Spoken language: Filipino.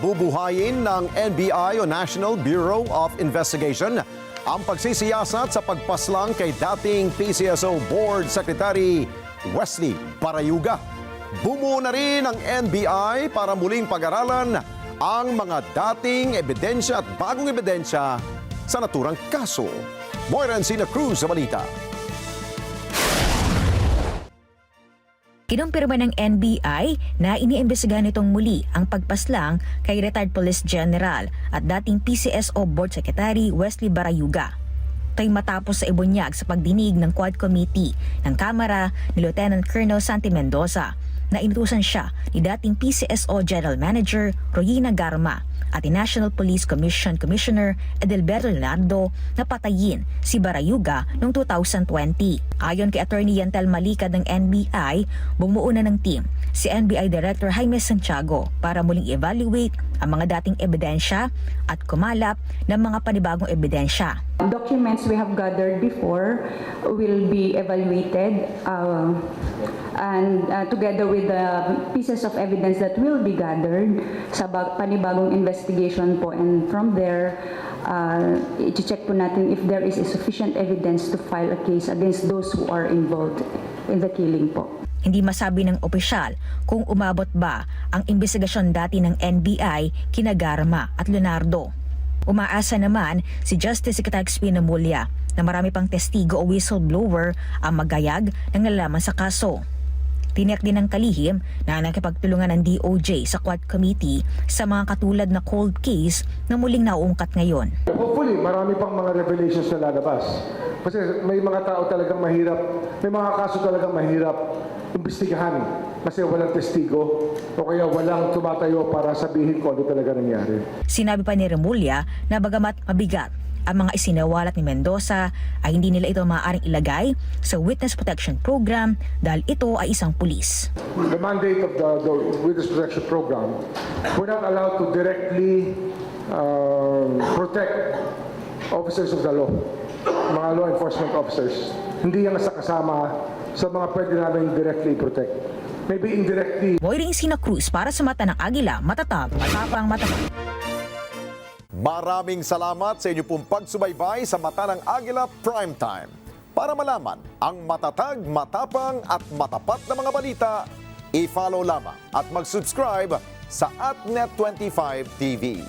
Bubuhayin ng NBI o National Bureau of Investigation ang pagsisiyasat sa pagpaslang kay dating PCSO Board Secretary Wesley Barayuga. Bumuo na rin ang NBI para muling pag-aralan ang mga dating ebidensya at bagong ebidensya sa naturang kaso. Moira Encina Cruz sa balita. Kinumpirma ng NBI na iniimbestigahan nitong muli ang pagpaslang kay retired Police General at dating PCSO Board Secretary Wesley Barayuga. Ito'y matapos sa ibunyag sa pagdinig ng Quad Committee ng Kamara ni Lieutenant Colonel Santi Mendoza na inutusan siya ni dating PCSO General Manager Royina Garma at ni National Police Commission Commissioner Edelberto Leonardo na patayin si Barayuga noong 2020. Ayon kay Attorney Yantel Malicad ng NBI, bumuo na ng team si NBI Director Jaime Santiago para muling evaluate ang mga dating ebidensya at kumalap ng mga panibagong ebidensya. Documents we have gathered before will be evaluated and together with the pieces of evidence that will be gathered sa panibagong investigation po, and from there i-check po natin if there is a sufficient evidence to file a case against those who are involved in the killing po. Hindi masabi ng opisyal kung umabot ba ang investigasyon dati ng NBI kina Garma at Leonardo. Umaasa naman si Justice Secretary Espino Mulya na marami pang testigo o whistleblower ang magayag ng nalalaman sa kaso. Tiniyak din ng kalihim na nakipagtulungan ng DOJ sa Quad Committee sa mga katulad na cold case na muling nauungkat ngayon. Hopefully, marami pang mga revelations na lalabas. Kasi may mga tao talagang mahirap, may mga kaso talagang mahirap imbestigahan kasi walang testigo o kaya walang tumatayo para sabihin ko ano talaga nangyari. Sinabi pa ni Remulla na bagamat mabigat ang mga isinawalat ni Mendoza ay hindi nila ito maaaring ilagay sa Witness Protection Program dahil ito ay isang pulis. The mandate of the Witness Protection Program, we're not allowed to directly protect officers of the law, mga law enforcement officers. Hindi yan kasama sa mga pwede namin directly protect. Maybe indirectly. Moira Encina Cruz para sa Mata ng Agila, matatag, matapang, matapang. Maraming salamat sa inyo pong pagsubaybay sa Mata ng Agila Primetime. Para malaman ang matatag, matapang at matapat na mga balita, i-follow lamang at mag-subscribe sa @Net25 TV.